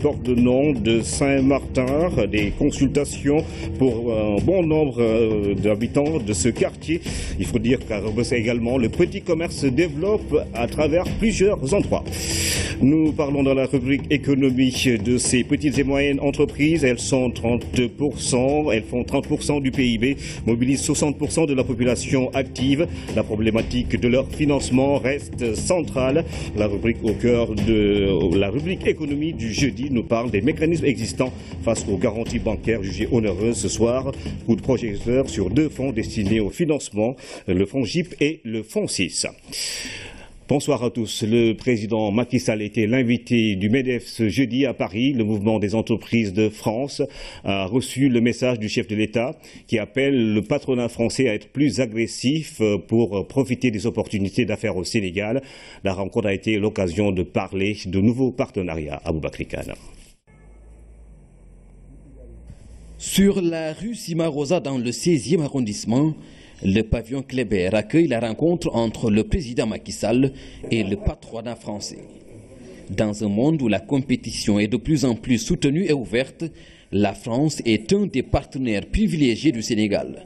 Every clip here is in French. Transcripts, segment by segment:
porte le nom de Saint-Martin. Des consultations pour un bon nombre d'habitants de ce quartier. Il faut dire qu'à Rebeuss également, le petit commerce se développe à travers plusieurs endroits. Nous parlons dans la rubrique économie de ces petites et moyennes entreprises. Elles sont 30%, elles font 30% du PIB, mobilisent 60% de la population active. La problématique de leur financement reste centrale. La rubrique au cœur de la rubrique économie du jeudi nous parle des mécanismes existants face aux garanties bancaires jugées onéreuses ce soir. Coup de projecteur sur deux fonds destinés au financement, le fonds JIP et le fonds 6. Bonsoir à tous. Le président Macky Sall était l'invité du MEDEF ce jeudi à Paris. Le mouvement des entreprises de France a reçu le message du chef de l'État qui appelle le patronat français à être plus agressif pour profiter des opportunités d'affaires au Sénégal. La rencontre a été l'occasion de parler de nouveaux partenariats. Aboubakry Kane. Sur la rue Simarosa dans le 16e arrondissement, le pavillon Kléber accueille la rencontre entre le président Macky Sall et le patronat français. Dans un monde où la compétition est de plus en plus soutenue et ouverte, la France est un des partenaires privilégiés du Sénégal.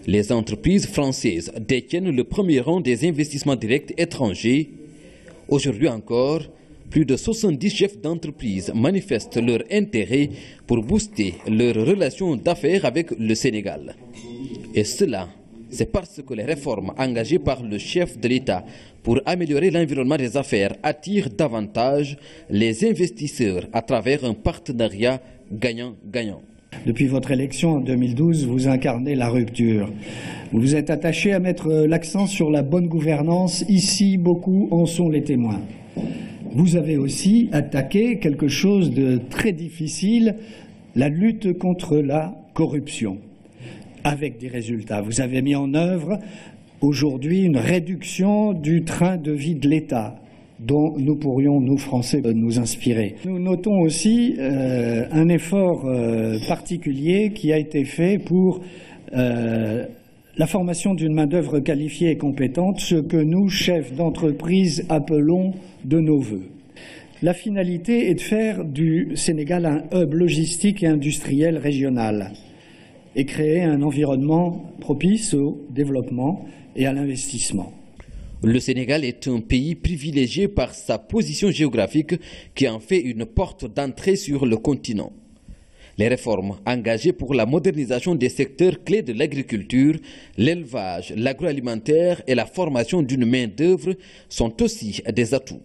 Les entreprises françaises détiennent le premier rang des investissements directs étrangers. Aujourd'hui encore, plus de 70 chefs d'entreprise manifestent leur intérêt pour booster leurs relations d'affaires avec le Sénégal. Et cela, c'est parce que les réformes engagées par le chef de l'État pour améliorer l'environnement des affaires attirent davantage les investisseurs à travers un partenariat gagnant-gagnant. Depuis votre élection en 2012, vous incarnez la rupture. Vous vous êtes attaché à mettre l'accent sur la bonne gouvernance. Ici, beaucoup en sont les témoins. Vous avez aussi attaqué quelque chose de très difficile, la lutte contre la corruption. Avec des résultats. Vous avez mis en œuvre aujourd'hui une réduction du train de vie de l'État dont nous pourrions, nous Français, nous inspirer. Nous notons aussi un effort particulier qui a été fait pour la formation d'une main-d'œuvre qualifiée et compétente, ce que nous, chefs d'entreprise, appelons de nos vœux. La finalité est de faire du Sénégal un hub logistique et industriel régional et créer un environnement propice au développement et à l'investissement. Le Sénégal est un pays privilégié par sa position géographique qui en fait une porte d'entrée sur le continent. Les réformes engagées pour la modernisation des secteurs clés de l'agriculture, l'élevage, l'agroalimentaire et la formation d'une main-d'œuvre sont aussi des atouts.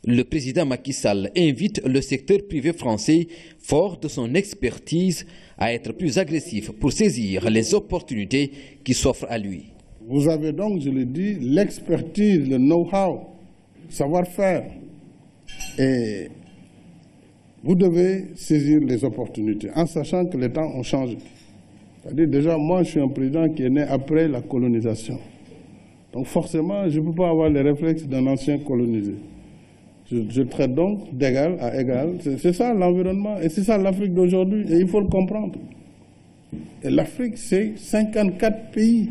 Le président Macky Sall invite le secteur privé français, fort de son expertise, à être plus agressif pour saisir les opportunités qui s'offrent à lui. Vous avez donc, je le dis, l'expertise, le know-how, savoir-faire. Et vous devez saisir les opportunités en sachant que les temps ont changé. C'est-à-dire déjà, moi, je suis un président qui est né après la colonisation. Donc forcément, je ne peux pas avoir les réflexes d'un ancien colonisé. Je traite donc d'égal à égal. C'est ça l'environnement et c'est ça l'Afrique d'aujourd'hui et il faut le comprendre. Et l'Afrique, c'est 54 pays.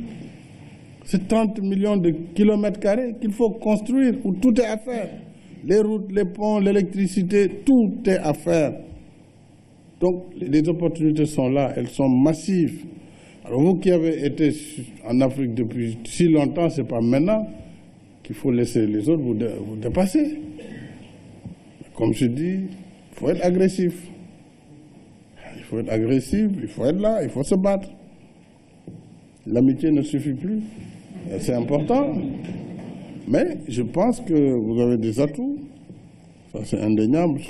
C'est 30 millions de kilomètres carrés qu'il faut construire où tout est à faire. Les routes, les ponts, l'électricité, tout est à faire. Donc les opportunités sont là, elles sont massives. Alors vous qui avez été en Afrique depuis si longtemps, ce n'est pas maintenant qu'il faut laisser les autres vous dépasser. Comme je dis, il faut être agressif. Il faut être agressif, il faut être là, il faut se battre. L'amitié ne suffit plus. C'est important. Mais je pense que vous avez des atouts. Ça, c'est indéniable.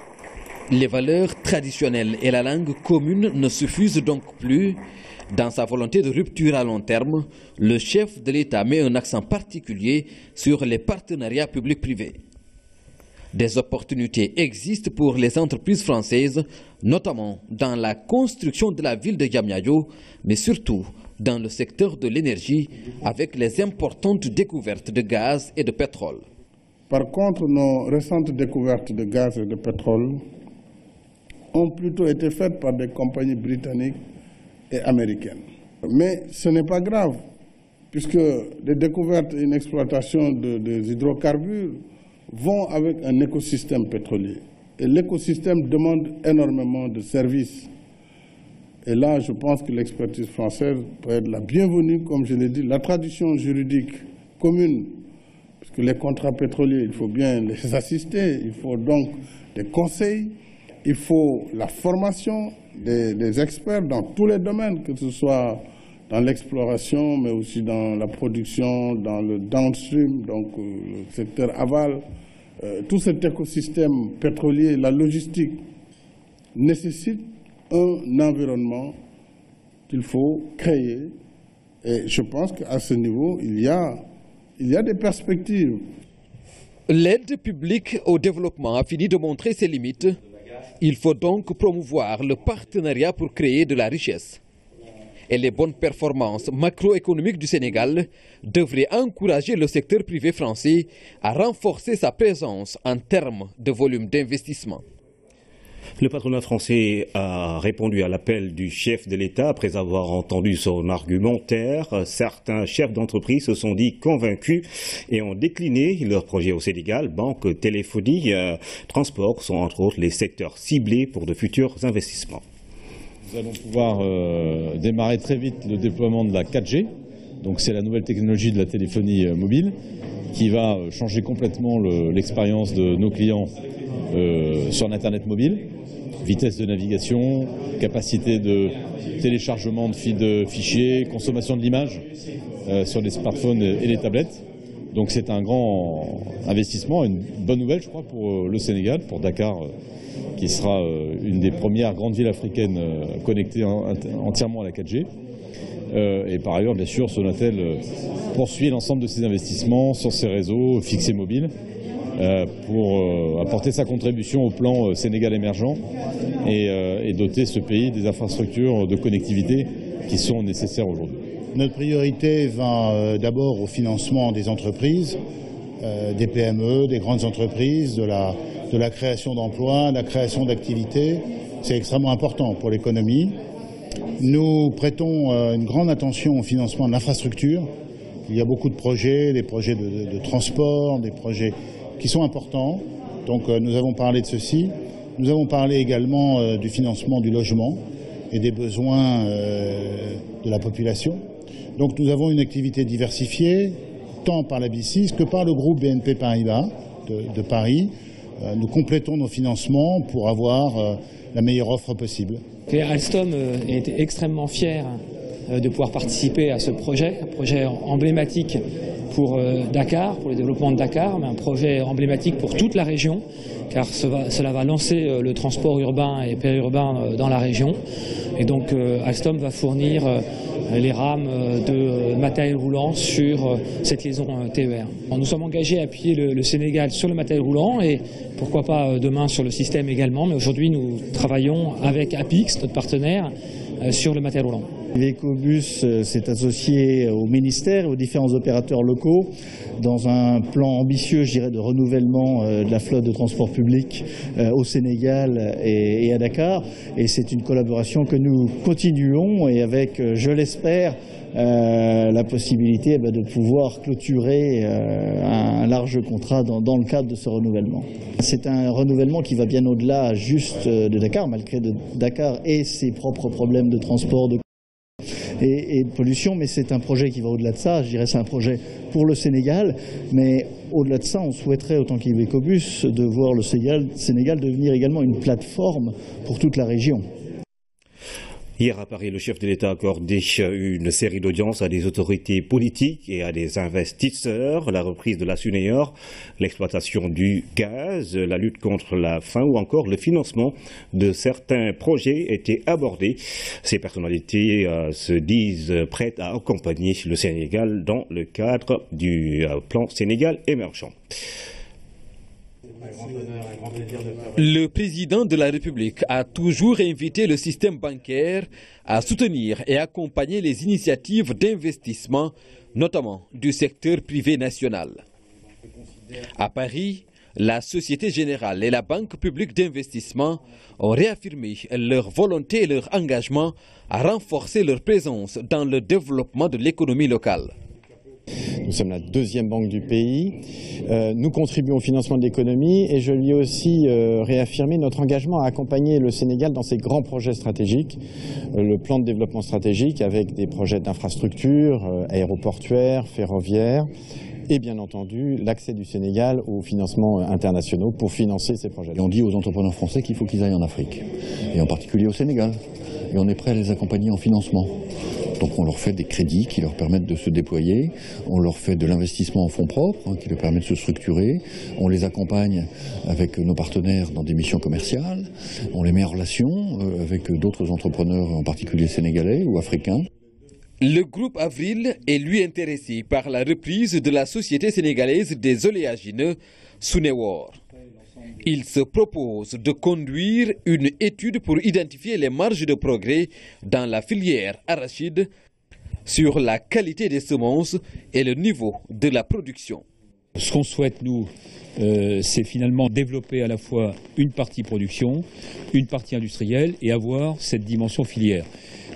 Les valeurs traditionnelles et la langue commune ne suffisent donc plus. Dans sa volonté de rupture à long terme, le chef de l'État met un accent particulier sur les partenariats publics-privés. Des opportunités existent pour les entreprises françaises, notamment dans la construction de la ville de Diamniadio, mais surtout dans le secteur de l'énergie, avec les importantes découvertes de gaz et de pétrole. Par contre, nos récentes découvertes de gaz et de pétrole ont plutôt été faites par des compagnies britanniques et américaines. Mais ce n'est pas grave, puisque les découvertes et une exploitation des hydrocarbures vont avec un écosystème pétrolier. Et l'écosystème demande énormément de services. Et là, je pense que l'expertise française peut être la bienvenue, comme je l'ai dit, la tradition juridique commune, parce que les contrats pétroliers, il faut bien les assister, il faut donc des conseils, il faut la formation des experts dans tous les domaines, que ce soit dans l'exploration, mais aussi dans la production, dans le downstream, donc le secteur aval. Tout cet écosystème pétrolier, la logistique, nécessite un environnement qu'il faut créer. Et je pense qu'à ce niveau, il y a des perspectives. L'aide publique au développement a fini de montrer ses limites. Il faut donc promouvoir le partenariat pour créer de la richesse. Et les bonnes performances macroéconomiques du Sénégal devraient encourager le secteur privé français à renforcer sa présence en termes de volume d'investissement. Le patronat français a répondu à l'appel du chef de l'État après avoir entendu son argumentaire. Certains chefs d'entreprise se sont dit convaincus et ont décliné leur projet au Sénégal. Banque, téléphonie, transport sont entre autres les secteurs ciblés pour de futurs investissements. Nous allons pouvoir démarrer très vite le déploiement de la 4G. Donc c'est la nouvelle technologie de la téléphonie mobile qui va changer complètement l'expérience de nos clients sur l'Internet mobile. Vitesse de navigation, capacité de téléchargement de fichiers, consommation de l'image sur les smartphones et les tablettes. Donc c'est un grand investissement, une bonne nouvelle je crois pour le Sénégal, pour Dakar qui sera une des premières grandes villes africaines connectées entièrement à la 4G. Et par ailleurs bien sûr Sonatel poursuit l'ensemble de ses investissements sur ses réseaux fixes et mobiles. Pour apporter sa contribution au plan Sénégal émergent et doter ce pays des infrastructures de connectivité qui sont nécessaires aujourd'hui. Notre priorité va d'abord au financement des entreprises, des PME, des grandes entreprises, de la création d'emplois, de la création d'activités. C'est extrêmement important pour l'économie. Nous prêtons une grande attention au financement de l'infrastructure. Il y a beaucoup de projets, des projets de transport, des projets qui sont importants. Donc nous avons parlé de ceci. Nous avons parlé également du financement du logement et des besoins de la population. Donc nous avons une activité diversifiée, tant par la BICIS que par le groupe BNP Paribas de Paris. Nous complétons nos financements pour avoir la meilleure offre possible. Alstom est extrêmement fier de pouvoir participer à ce projet, un projet emblématique pour Dakar, pour le développement de Dakar, mais un projet emblématique pour toute la région, car cela va lancer le transport urbain et périurbain dans la région. Et donc Alstom va fournir les rames de matériel roulant sur cette liaison TER. Nous sommes engagés à appuyer le Sénégal sur le matériel roulant et pourquoi pas demain sur le système également, mais aujourd'hui nous travaillons avec Apix, notre partenaire, sur le matériel roulant. L'Ecobus s'est associé au ministère et aux différents opérateurs locaux dans un plan ambitieux, je dirais, de renouvellement de la flotte de transport public au Sénégal et à Dakar. Et c'est une collaboration que nous continuons et avec, je l'espère, la possibilité de pouvoir clôturer un large contrat dans le cadre de ce renouvellement. C'est un renouvellement qui va bien au-delà juste de Dakar, malgré Dakar et ses propres problèmes de transport, et de pollution, mais c'est un projet qui va au-delà de ça. Je dirais c'est un projet pour le Sénégal, mais au-delà de ça, on souhaiterait, autant qu'Ecobus, de voir le Sénégal devenir également une plateforme pour toute la région. Hier à Paris, le chef de l'État a accordé une série d'audiences à des autorités politiques et à des investisseurs. La reprise de la Sunéor, l'exploitation du gaz, la lutte contre la faim ou encore le financement de certains projets étaient abordés. Ces personnalités se disent prêtes à accompagner le Sénégal dans le cadre du plan Sénégal émergent. Le président de la République a toujours invité le système bancaire à soutenir et accompagner les initiatives d'investissement, notamment du secteur privé national. À Paris, la Société Générale et la Banque publique d'investissement ont réaffirmé leur volonté et leur engagement à renforcer leur présence dans le développement de l'économie locale. Nous sommes la deuxième banque du pays. Nous contribuons au financement de l'économie et je lui ai aussi réaffirmé notre engagement à accompagner le Sénégal dans ses grands projets stratégiques. Le plan de développement stratégique avec des projets d'infrastructures aéroportuaires, ferroviaires et bien entendu l'accès du Sénégal aux financements internationaux pour financer ces projets. Et on dit aux entrepreneurs français qu'il faut qu'ils aillent en Afrique, et en particulier au Sénégal. Et on est prêt à les accompagner en financement. Donc on leur fait des crédits qui leur permettent de se déployer, on leur fait de l'investissement en fonds propres qui leur permet de se structurer, on les accompagne avec nos partenaires dans des missions commerciales, on les met en relation avec d'autres entrepreneurs, en particulier sénégalais ou africains. Le groupe Avril est lui intéressé par la reprise de la société sénégalaise des oléagineux, Sunewar. Il se propose de conduire une étude pour identifier les marges de progrès dans la filière arachide sur la qualité des semences et le niveau de la production. Ce qu'on souhaite, nous, c'est finalement développer à la fois une partie production, une partie industrielle et avoir cette dimension filière.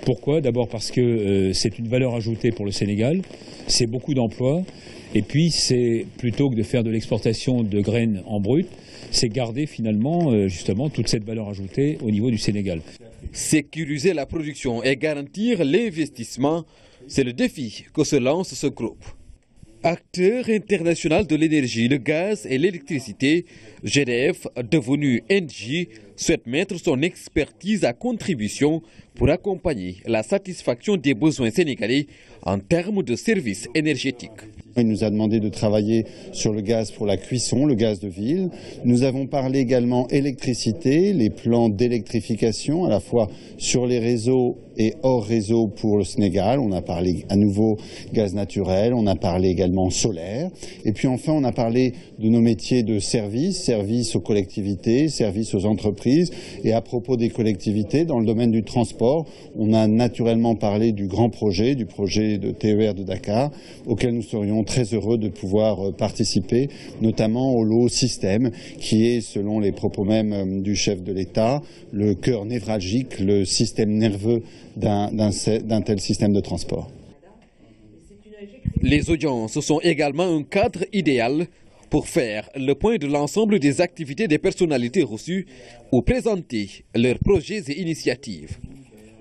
Pourquoi? D'abord parce que c'est une valeur ajoutée pour le Sénégal, c'est beaucoup d'emplois, et puis c'est plutôt que de faire de l'exportation de graines en brut, c'est garder finalement justement toute cette valeur ajoutée au niveau du Sénégal. Sécuriser la production et garantir l'investissement, c'est le défi que se lance ce groupe. Acteur international de l'énergie, le gaz et l'électricité, GDF, devenu Engie, souhaite mettre son expertise à contribution pour accompagner la satisfaction des besoins sénégalais en termes de services énergétiques. Il nous a demandé de travailler sur le gaz pour la cuisson, le gaz de ville. Nous avons parlé également électricité, les plans d'électrification à la fois sur les réseaux et hors réseau pour le Sénégal. On a parlé à nouveau gaz naturel, on a parlé également solaire. Et puis enfin, on a parlé de nos métiers de service, service aux collectivités, service aux entreprises. Et à propos des collectivités, dans le domaine du transport, on a naturellement parlé du grand projet, du projet de TER de Dakar, auquel nous serions très heureux de pouvoir participer, notamment au lot système, qui est, selon les propos même du chef de l'État, le cœur névralgique, le système nerveux d'un tel système de transport. Les audiences sont également un cadre idéal pour faire le point de l'ensemble des activités des personnalités reçues ou présenter leurs projets et initiatives.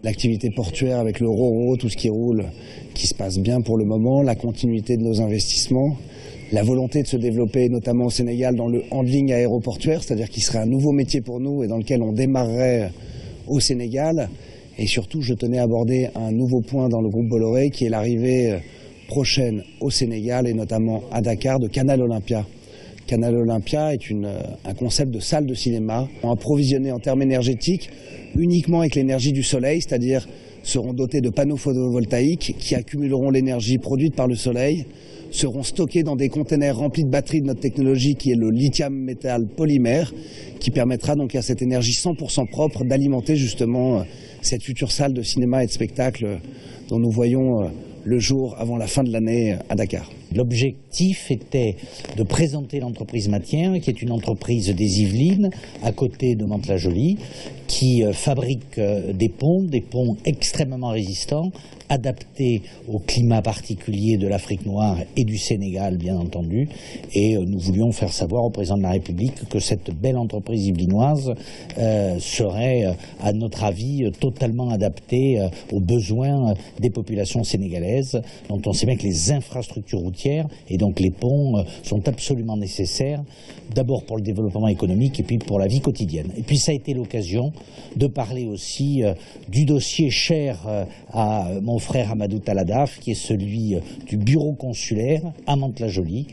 L'activité portuaire avec le RoRo, tout ce qui roule, qui se passe bien pour le moment, la continuité de nos investissements, la volonté de se développer notamment au Sénégal dans le handling aéroportuaire, c'est-à-dire qu'il serait un nouveau métier pour nous et dans lequel on démarrerait au Sénégal. Et surtout, je tenais à aborder un nouveau point dans le groupe Bolloré qui est l'arrivée prochaine au Sénégal et notamment à Dakar de Canal Olympia. Canal Olympia est un concept de salle de cinéma approvisionné en termes énergétiques uniquement avec l'énergie du soleil, c'est-à-dire seront dotés de panneaux photovoltaïques qui accumuleront l'énergie produite par le soleil, seront stockés dans des containers remplis de batteries de notre technologie qui est le lithium métal polymère, qui permettra donc à cette énergie 100% propre d'alimenter justement cette future salle de cinéma et de spectacle dont nous voyons le jour avant la fin de l'année à Dakar. L'objectif était de présenter l'entreprise Matien, qui est une entreprise des Yvelines, à côté de Mantes-la-Jolie, qui fabrique des ponts extrêmement résistants, adaptés au climat particulier de l'Afrique noire et du Sénégal, bien entendu. Et nous voulions faire savoir au président de la République que cette belle entreprise yvelinoise serait, à notre avis, totalement adaptée aux besoins des populations sénégalaises, dont on sait bien que les infrastructures routières et donc les ponts sont absolument nécessaires, d'abord pour le développement économique et puis pour la vie quotidienne. Et puis ça a été l'occasion de parler aussi du dossier cher à mon frère Amadou Taladaf, qui est celui du bureau consulaire à Mantes-la-Jolie.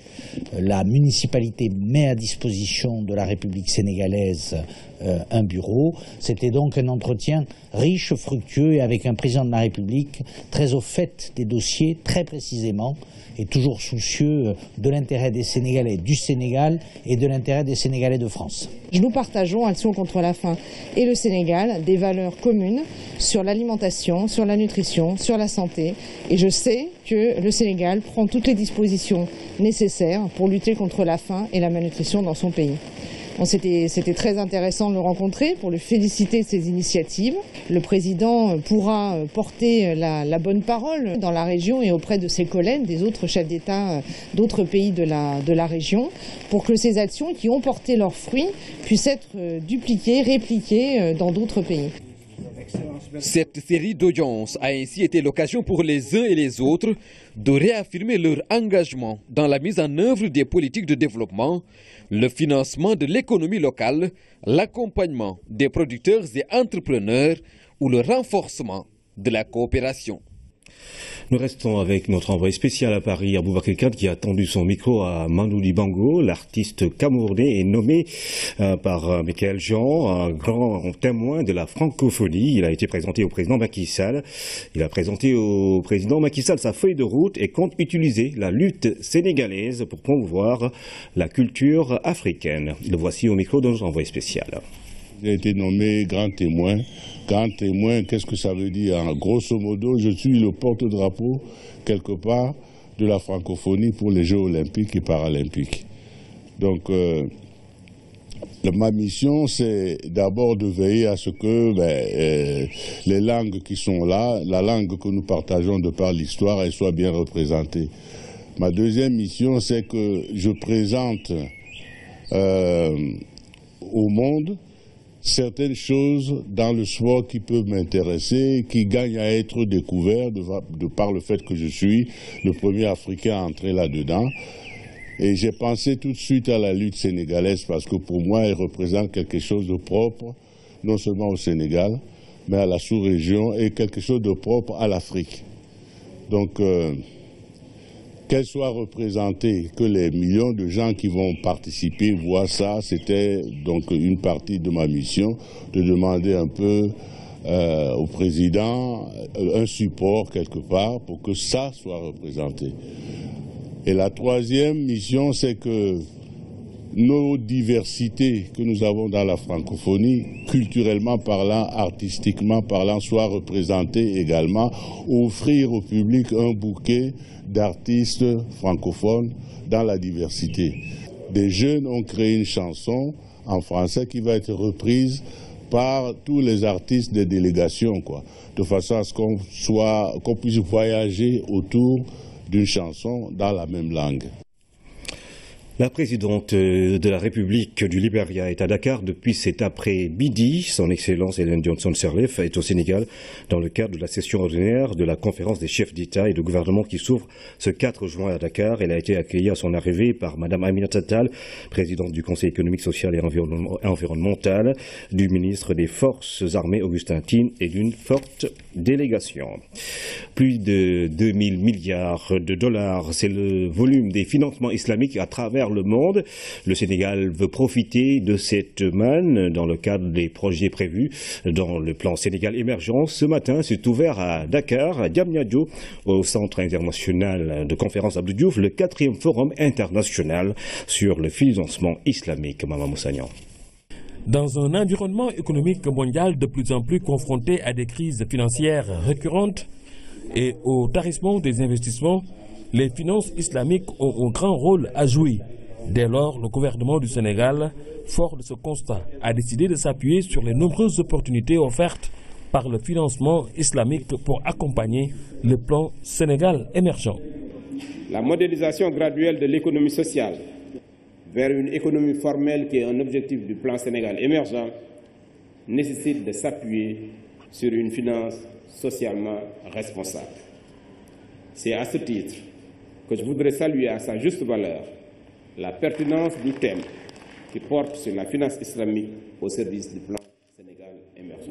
La municipalité met à disposition de la République sénégalaise un bureau. C'était donc un entretien riche, fructueux et avec un président de la République très au fait des dossiers, très précisément, et toujours soucieux de l'intérêt des Sénégalais du Sénégal et de l'intérêt des Sénégalais de France. Nous partageons, Action contre la faim et le Sénégal, des valeurs communes sur l'alimentation, sur la nutrition, sur la santé. Et je sais que le Sénégal prend toutes les dispositions nécessaires pour lutter contre la faim et la malnutrition dans son pays. C'était très intéressant de le rencontrer pour le féliciter de ses initiatives. Le président pourra porter la bonne parole dans la région et auprès de ses collègues, des autres chefs d'État d'autres pays de la région, pour que ces actions qui ont porté leurs fruits puissent être dupliquées, répliquées dans d'autres pays. Cette série d'audiences a ainsi été l'occasion pour les uns et les autres de réaffirmer leur engagement dans la mise en œuvre des politiques de développement, le financement de l'économie locale, l'accompagnement des producteurs et entrepreneurs ou le renforcement de la coopération. Nous restons avec notre envoyé spécial à Paris, Aboubacar Kane, qui a tendu son micro à Mandou Dibango. L'artiste camerounais est nommé par Michael Jean, un grand témoin de la francophonie. Il a été présenté au président Macky Sall. Il a présenté au président Macky Sall sa feuille de route et compte utiliser la lutte sénégalaise pour promouvoir la culture africaine. Le voici au micro de notre envoyé spécial. J'ai été nommé grand témoin. Grand témoin, qu'est-ce que ça veut dire? Grosso modo, je suis le porte-drapeau, quelque part, de la francophonie pour les Jeux olympiques et paralympiques. Donc, ma mission, c'est d'abord de veiller à ce que les langues qui sont là, la langue que nous partageons de par l'histoire, elle soit bien représentée. Ma deuxième mission, c'est que je présente au monde certaines choses dans le sport qui peuvent m'intéresser, qui gagnent à être découvertes de par le fait que je suis le premier Africain à entrer là-dedans. Et j'ai pensé tout de suite à la lutte sénégalaise parce que pour moi, elle représente quelque chose de propre, non seulement au Sénégal, mais à la sous-région et quelque chose de propre à l'Afrique. Donc, qu'elle soit représentée, que les millions de gens qui vont participer voient ça, c'était donc une partie de ma mission, de demander un peu au président un support quelque part pour que ça soit représenté. Et la troisième mission, c'est que nos diversités que nous avons dans la francophonie, culturellement parlant, artistiquement parlant, soient représentées également, offrir au public un bouquet d'artistes francophones dans la diversité. Des jeunes ont créé une chanson en français qui va être reprise par tous les artistes des délégations, de façon à ce qu'on puisse voyager autour d'une chanson dans la même langue. La présidente de la République du Libéria est à Dakar depuis cet après-midi. Son Excellence Ellen Johnson Sirleaf est au Sénégal dans le cadre de la session ordinaire de la conférence des chefs d'État et de gouvernement qui s'ouvre ce 4 juin à Dakar. Elle a été accueillie à son arrivée par Madame Aminata Tall, présidente du Conseil économique, social et environnemental, du ministre des Forces armées Augustin Tine et d'une forte délégation. Plus de 2000 milliards de dollars, c'est le volume des financements islamiques à travers le monde. Le Sénégal veut profiter de cette manne dans le cadre des projets prévus dans le plan Sénégal émergent. Ce matin, c'est ouvert à Dakar, à Diamniadio, au Centre international de conférence Abdou Diouf, le 4e forum international sur le financement islamique. Maman Moussagnan. Dans un environnement économique mondial de plus en plus confronté à des crises financières récurrentes et au tarissement des investissements, les finances islamiques ont un grand rôle à jouer. Dès lors, le gouvernement du Sénégal, fort de ce constat, a décidé de s'appuyer sur les nombreuses opportunités offertes par le financement islamique pour accompagner le plan Sénégal émergent. La modélisation graduelle de l'économie sociale vers une économie formelle qui est un objectif du plan Sénégal émergent nécessite de s'appuyer sur une finance socialement responsable. C'est à ce titre que je voudrais saluer à sa juste valeur la pertinence du thème qui porte sur la finance islamique au service du plan Sénégal émergent.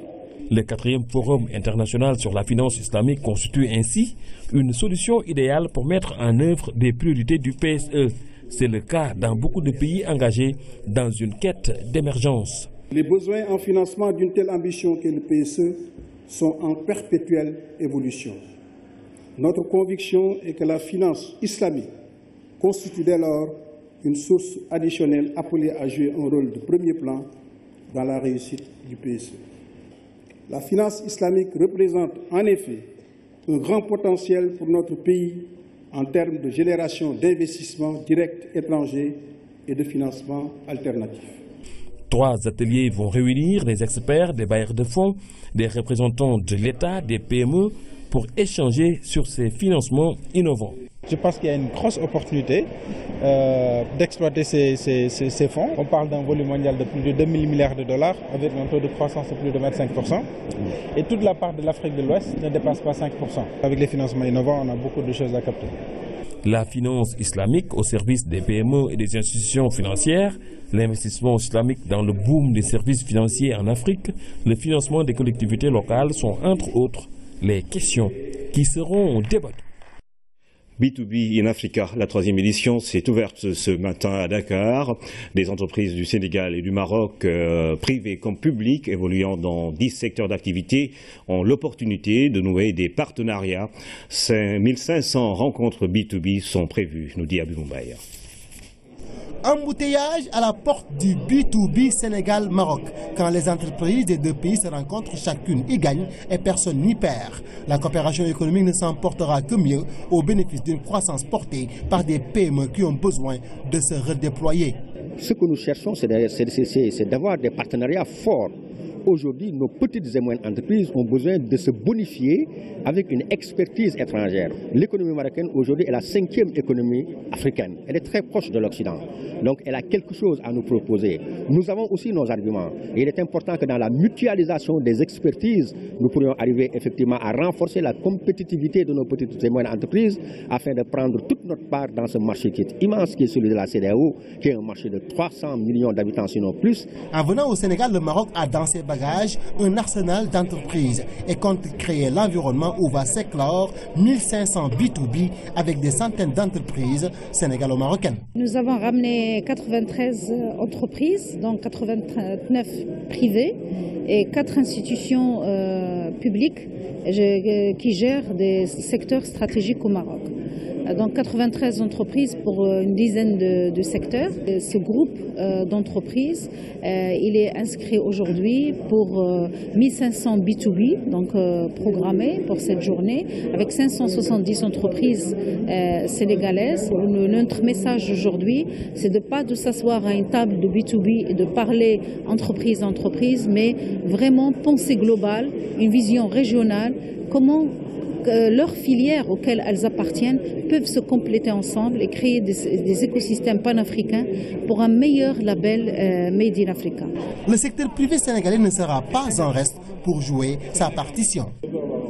Le 4e forum international sur la finance islamique constitue ainsi une solution idéale pour mettre en œuvre des priorités du PSE. C'est le cas dans beaucoup de pays engagés dans une quête d'émergence. Les besoins en financement d'une telle ambition qu'est le PSE sont en perpétuelle évolution. Notre conviction est que la finance islamique constitue dès lors une source additionnelle appelée à jouer un rôle de premier plan dans la réussite du PSE. La finance islamique représente en effet un grand potentiel pour notre pays en termes de génération d'investissements directs étrangers et de financement alternatif. 3 ateliers vont réunir des experts, des bailleurs de fonds, des représentants de l'État, des PME pour échanger sur ces financements innovants. Je pense qu'il y a une grosse opportunité d'exploiter ces fonds. On parle d'un volume mondial de plus de 2 000 milliards de dollars avec un taux de croissance de plus de 25%. Et toute la part de l'Afrique de l'Ouest ne dépasse pas 5%. Avec les financements innovants, on a beaucoup de choses à capter. La finance islamique au service des PME et des institutions financières, l'investissement islamique dans le boom des services financiers en Afrique, le financement des collectivités locales sont entre autres les questions qui seront débattues. B2B in Africa, la 3e édition, s'est ouverte ce matin à Dakar. Des entreprises du Sénégal et du Maroc, privées comme publiques, évoluant dans 10 secteurs d'activité, ont l'opportunité de nouer des partenariats. 1500 rencontres B2B sont prévues, nous dit Abou Mbaye. Embouteillage à la porte du B2B Sénégal-Maroc. Quand les entreprises des deux pays se rencontrent, chacune y gagne et personne n'y perd. La coopération économique ne s'en portera que mieux au bénéfice d'une croissance portée par des PME qui ont besoin de se redéployer. Ce que nous cherchons, c'est d'avoir des partenariats forts. Aujourd'hui, nos petites et moyennes entreprises ont besoin de se bonifier avec une expertise étrangère. L'économie marocaine aujourd'hui est la 5e économie africaine. Elle est très proche de l'Occident. Donc elle a quelque chose à nous proposer. Nous avons aussi nos arguments. Et il est important que dans la mutualisation des expertises, nous pourrions arriver effectivement à renforcer la compétitivité de nos petites et moyennes entreprises afin de prendre toute notre part dans ce marché qui est immense, qui est celui de la CEDEAO, qui est un marché de 300 millions d'habitants sinon plus. En venant au Sénégal, le Maroc a dans ses bagages un arsenal d'entreprises et compte créer l'environnement où va s'éclore 1500 B2B avec des centaines d'entreprises sénégalo-marocaines. Nous avons ramené 93 entreprises, donc 89 privées et 4 institutions publiques qui gèrent des secteurs stratégiques au Maroc. Donc 93 entreprises pour une dizaine de secteurs. Ce groupe d'entreprises, il est inscrit aujourd'hui pour 1500 B2B, donc programmés pour cette journée, avec 570 entreprises sénégalaises. Notre message aujourd'hui, c'est de pas de s'asseoir à une table de B2B et de parler entreprise à entreprise, mais vraiment penser global, une vision régionale, comment leurs filières auxquelles elles appartiennent peuvent se compléter ensemble et créer des écosystèmes panafricains pour un meilleur label Made in Africa. Le secteur privé sénégalais ne sera pas en reste pour jouer sa partition.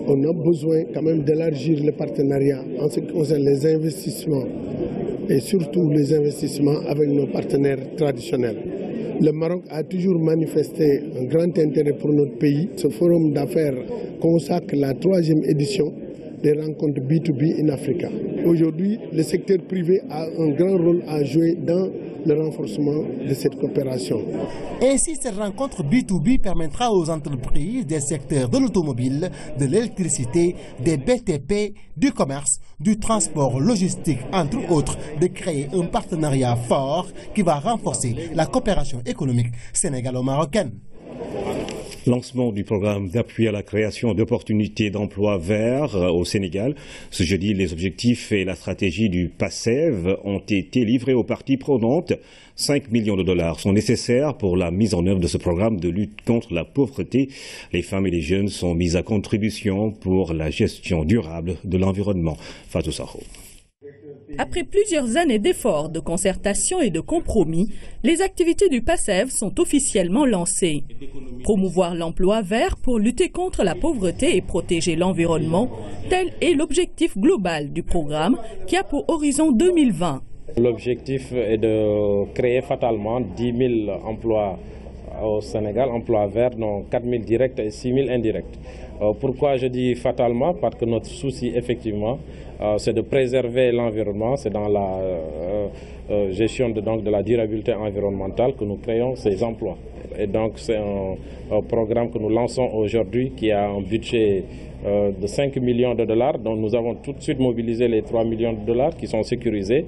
On a besoin quand même d'élargir les partenariats en ce qui concerne les investissements et surtout les investissements avec nos partenaires traditionnels. Le Maroc a toujours manifesté un grand intérêt pour notre pays. Ce forum d'affaires consacre la 3e édition des rencontres B2B in Africa. Aujourd'hui, le secteur privé a un grand rôle à jouer dans le renforcement de cette coopération. Ainsi, cette rencontre B2B permettra aux entreprises des secteurs de l'automobile, de l'électricité, des BTP, du commerce, du transport logistique, entre autres, de créer un partenariat fort qui va renforcer la coopération économique sénégalo-marocaine. Lancement du programme d'appui à la création d'opportunités d'emploi verts au Sénégal. Ce jeudi, les objectifs et la stratégie du PASSEV ont été livrés aux parties prenantes. 5 millions de dollars sont nécessaires pour la mise en œuvre de ce programme de lutte contre la pauvreté. Les femmes et les jeunes sont mis à contribution pour la gestion durable de l'environnement. Fatou Sakho. Après plusieurs années d'efforts, de concertation et de compromis, les activités du PASSEV sont officiellement lancées. Promouvoir l'emploi vert pour lutter contre la pauvreté et protéger l'environnement, tel est l'objectif global du programme qui a pour horizon 2020. L'objectif est de créer fatalement 10 000 emplois au Sénégal, emplois verts, dont 4 000 directs et 6 000 indirects. Pourquoi je dis fatalement? Parce que notre souci, effectivement, c'est de préserver l'environnement, c'est dans la gestion de la durabilité environnementale que nous créons ces emplois. Et donc c'est un programme que nous lançons aujourd'hui qui a un budget de 5 millions de dollars, dont nous avons tout de suite mobilisé les 3 millions de dollars qui sont sécurisés.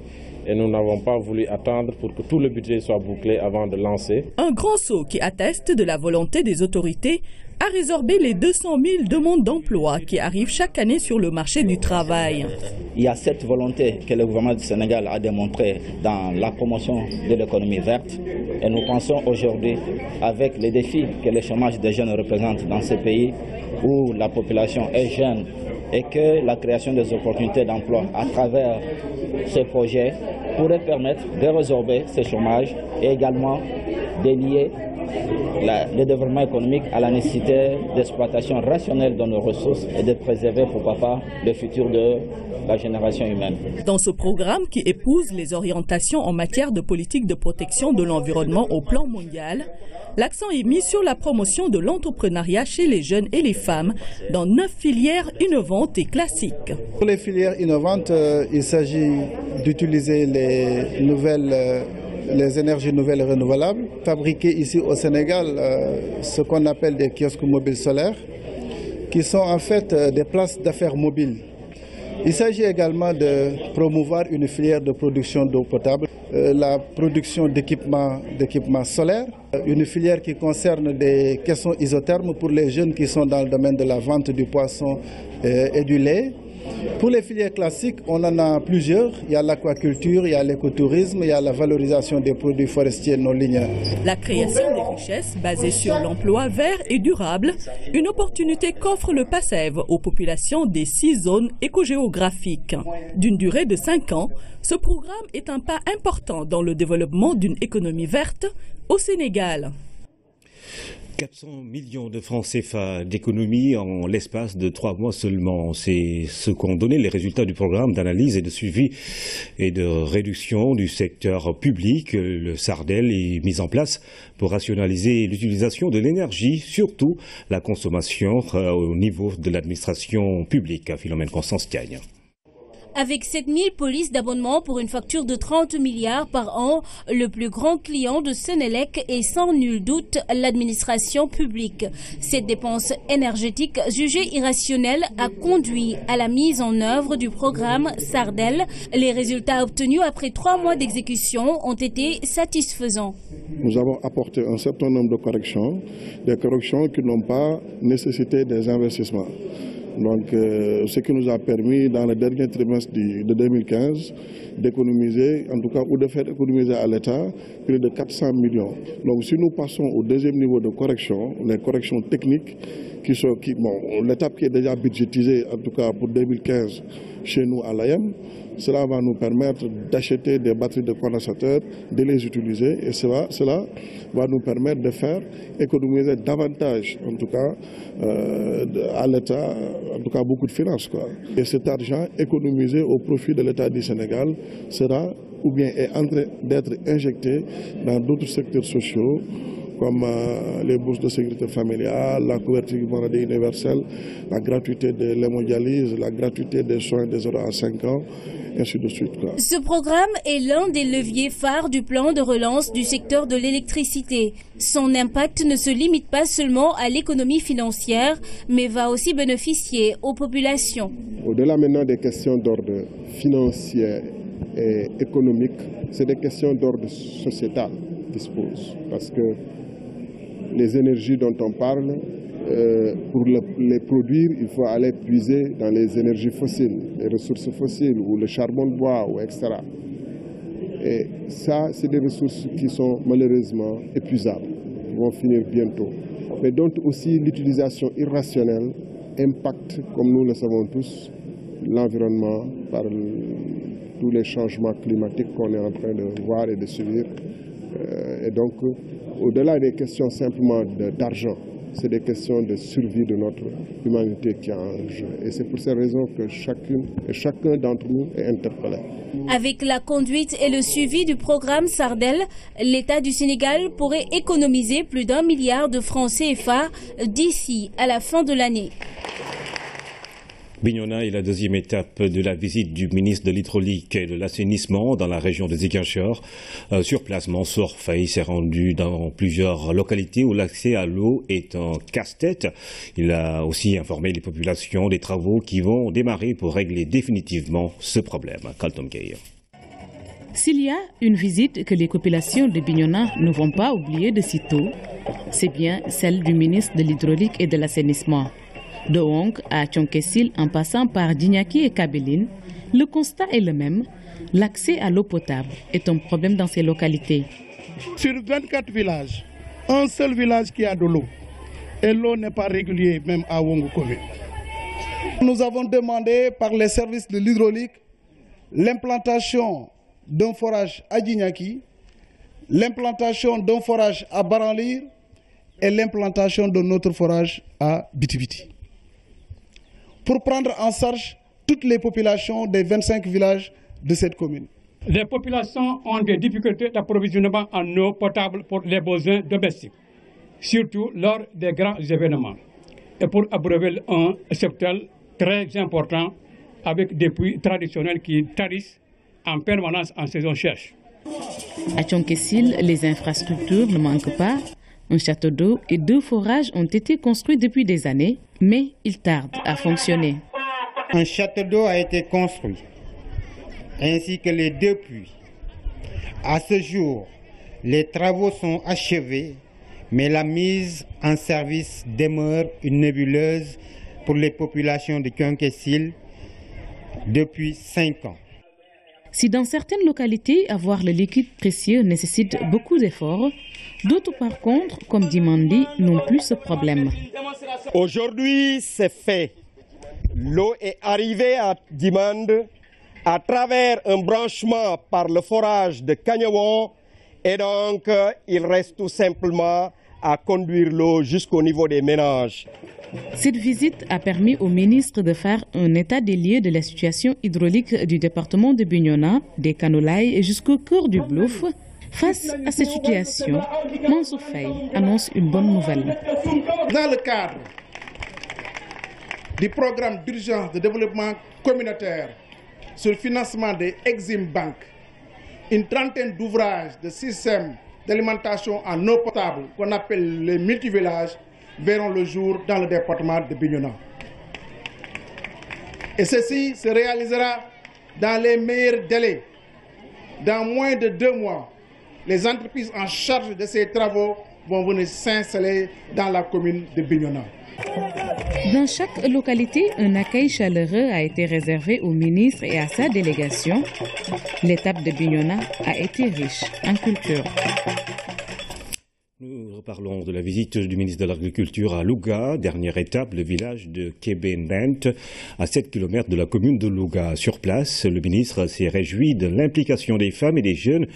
Et nous n'avons pas voulu attendre pour que tout le budget soit bouclé avant de lancer. Un grand saut qui atteste de la volonté des autorités à résorber les 200 000 demandes d'emploi qui arrivent chaque année sur le marché du travail. Il y a cette volonté que le gouvernement du Sénégal a démontrée dans la promotion de l'économie verte. Et nous pensons aujourd'hui, avec les défis que le chômage des jeunes représente dans ce pays, où la population est jeune, et que la création des opportunités d'emploi à travers ce projet pourrait permettre de résorber ce chômage et également de lier le développement économique à la nécessité d'exploitation rationnelle de nos ressources et de préserver, pourquoi pas, le futur de la génération humaine. Dans ce programme qui épouse les orientations en matière de politique de protection de l'environnement au plan mondial, l'accent est mis sur la promotion de l'entrepreneuriat chez les jeunes et les femmes dans 9 filières innovantes et classiques. Pour les filières innovantes, il s'agit d'utiliser les énergies nouvelles et renouvelables, fabriquer ici au Sénégal ce qu'on appelle des kiosques mobiles solaires, qui sont en fait des places d'affaires mobiles. Il s'agit également de promouvoir une filière de production d'eau potable, la production d'équipements solaires, une filière qui concerne des caissons isothermes pour les jeunes qui sont dans le domaine de la vente du poisson et du lait. Pour les filières classiques, on en a plusieurs. Il y a l'aquaculture, il y a l'écotourisme, il y a la valorisation des produits forestiers non linéaires. La création des richesses basée sur l'emploi vert et durable, une opportunité qu'offre le PASEV aux populations des 6 zones écogéographiques. D'une durée de 5 ans, ce programme est un pas important dans le développement d'une économie verte au Sénégal. 400 millions de francs CFA d'économie en l'espace de 3 mois seulement. C'est ce qu'ont donné les résultats du programme d'analyse et de suivi et de réduction du secteur public. Le SARDEL est mis en place pour rationaliser l'utilisation de l'énergie, surtout la consommation au niveau de l'administration publique. Philomène Constance Tiagne. Avec 7000 polices d'abonnement pour une facture de 30 milliards par an, le plus grand client de Sénélec est sans nul doute l'administration publique. Cette dépense énergétique jugée irrationnelle a conduit à la mise en œuvre du programme SARDEL. Les résultats obtenus après 3 mois d'exécution ont été satisfaisants. Nous avons apporté un certain nombre de corrections, des corrections qui n'ont pas nécessité des investissements. Donc, ce qui nous a permis, dans le dernier trimestre de 2015, d'économiser, en tout cas, ou de faire économiser à l'État plus de 400 millions. Donc, si nous passons au deuxième niveau de correction, les corrections techniques, l'étape qui est déjà budgétisée, en tout cas pour 2015, chez nous à l'AM, cela va nous permettre d'acheter des batteries de condensateurs, de les utiliser, et cela va nous permettre de faire économiser davantage, en tout cas, à l'État, en tout cas beaucoup de finances, quoi. Et cet argent économisé au profit de l'État du Sénégal sera ou bien est en train d'être injecté dans d'autres secteurs sociaux, comme les bourses de sécurité familiale, la couverture maladie universelle, la gratuité de l'hémodialyse, la gratuité des soins des 0 à 5 ans, et ainsi de suite. Ce programme est l'un des leviers phares du plan de relance du secteur de l'électricité. Son impact ne se limite pas seulement à l'économie financière, mais va aussi bénéficier aux populations. Au-delà maintenant des questions d'ordre financier et économique, c'est des questions d'ordre sociétal qui se posent, parce que les énergies dont on parle, pour les produire, il faut aller puiser dans les énergies fossiles, les ressources fossiles, ou le charbon de bois, ou etc. Et ça, c'est des ressources qui sont malheureusement épuisables, qui vont finir bientôt. Mais dont aussi l'utilisation irrationnelle impacte, comme nous le savons tous, l'environnement par tous les changements climatiques qu'on est en train de voir et de subir. Et donc, au-delà des questions simplement d'argent, c'est des questions de survie de notre humanité qui est en jeu. Et c'est pour ces raisons que chacune et chacun d'entre nous est interpellé. Avec la conduite et le suivi du programme SARDEL, l'État du Sénégal pourrait économiser plus d'1 milliard de francs CFA d'ici à la fin de l'année. Bignona est la deuxième étape de la visite du ministre de l'Hydraulique et de l'Assainissement dans la région de Ziguinchor. Sur place, Mansour Faye s'est rendu dans plusieurs localités où l'accès à l'eau est un casse-tête. Il a aussi informé les populations des travaux qui vont démarrer pour régler définitivement ce problème. Kaltom Keir. S'il y a une visite que les populations de Bignona ne vont pas oublier de sitôt, c'est bien celle du ministre de l'Hydraulique et de l'Assainissement. De Hong à Thionkessil en passant par Djignaki et Kabyline, le constat est le même. L'accès à l'eau potable est un problème dans ces localités. Sur 24 villages, un seul village qui a de l'eau. Et l'eau n'est pas régulière même à Wongou-Kobe. Nous avons demandé par les services de l'hydraulique l'implantation d'un forage à Djignaki, l'implantation d'un forage à Baranlir et l'implantation d'un autre forage à Biti-Biti, pour prendre en charge toutes les populations des 25 villages de cette commune. Les populations ont des difficultés d'approvisionnement en eau potable pour les besoins domestiques, surtout lors des grands événements, et pour abreuver un secteur très important avec des puits traditionnels qui tarissent en permanence en saison sèche. À Thionkessil, les infrastructures ne manquent pas. Un château d'eau et 2 forages ont été construits depuis des années, mais ils tardent à fonctionner. Un château d'eau a été construit, ainsi que les 2 puits. À ce jour, les travaux sont achevés, mais la mise en service demeure une nébuleuse pour les populations de Thionkessil depuis 5 ans. Si dans certaines localités, avoir le liquide précieux nécessite beaucoup d'efforts, d'autres par contre, comme Dimandi, n'ont plus ce problème. Aujourd'hui, c'est fait. L'eau est arrivée à Dimandi à travers un branchement par le forage de Kanyawon et donc il reste tout simplement à conduire l'eau jusqu'au niveau des ménages. Cette visite a permis au ministre de faire un état des lieux de la situation hydraulique du département de Bignona, des Kanolaï jusqu'au cœur du Bluff. Face à cette situation, Mansour Faye annonce une bonne nouvelle. Dans le cadre du programme d'urgence de développement communautaire sur le financement des Exim Bank, une trentaine d'ouvrages de systèmes d'alimentation en eau potable qu'on appelle les multivillages verront le jour dans le département de Bignona. Et ceci se réalisera dans les meilleurs délais. Dans moins de 2 mois, les entreprises en charge de ces travaux vont venir s'installer dans la commune de Bignona. Dans chaque localité, un accueil chaleureux a été réservé au ministre et à sa délégation. L'étape de Bignona a été riche en culture. Nous reparlons de la visite du ministre de l'Agriculture à Louga. Dernière étape, le village de Kébénent, à 7 km de la commune de Louga. Sur place, le ministre s'est réjoui de l'implication des femmes et des jeunes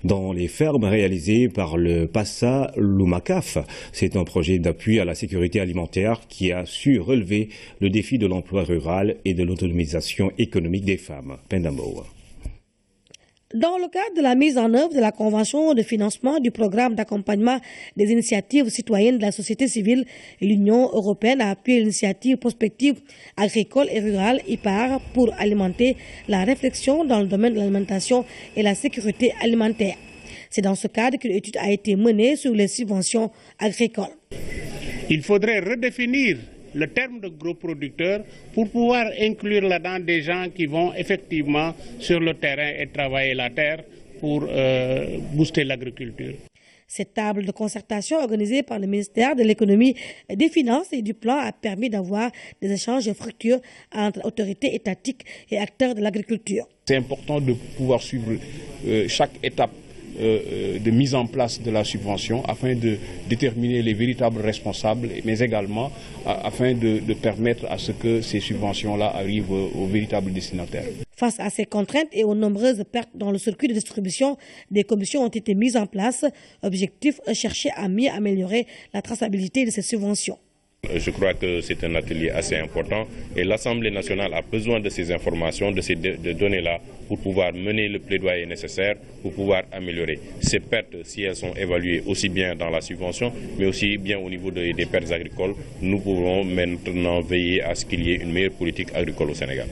dans les fermes réalisées par le PASA Lumakaf. C'est un projet d'appui à la sécurité alimentaire qui a su relever le défi de l'emploi rural et de l'autonomisation économique des femmes. Pendambo. Dans le cadre de la mise en œuvre de la Convention de financement du programme d'accompagnement des initiatives citoyennes de la société civile, l'Union européenne a appuyé l'initiative prospective agricole et rurale IPAR pour alimenter la réflexion dans le domaine de l'alimentation et la sécurité alimentaire. C'est dans ce cadre qu'une étude a été menée sur les subventions agricoles. Il faudrait redéfinir le terme de gros producteurs pour pouvoir inclure là-dedans des gens qui vont effectivement sur le terrain et travailler la terre pour booster l'agriculture. Cette table de concertation organisée par le ministère de l'économie, des finances et du plan a permis d'avoir des échanges fructueux entre autorités étatiques et acteurs de l'agriculture. C'est important de pouvoir suivre chaque étape de mise en place de la subvention afin de déterminer les véritables responsables, mais également afin de permettre à ce que ces subventions-là arrivent aux véritables destinataires. Face à ces contraintes et aux nombreuses pertes dans le circuit de distribution, des commissions ont été mises en place. Objectif, chercher à mieux améliorer la traçabilité de ces subventions. Je crois que c'est un atelier assez important et l'Assemblée nationale a besoin de ces informations, de ces données-là pour pouvoir mener le plaidoyer nécessaire, pour pouvoir améliorer ces pertes si elles sont évaluées aussi bien dans la subvention, mais aussi bien au niveau des pertes agricoles. Nous pouvons maintenant veiller à ce qu'il y ait une meilleure politique agricole au Sénégal.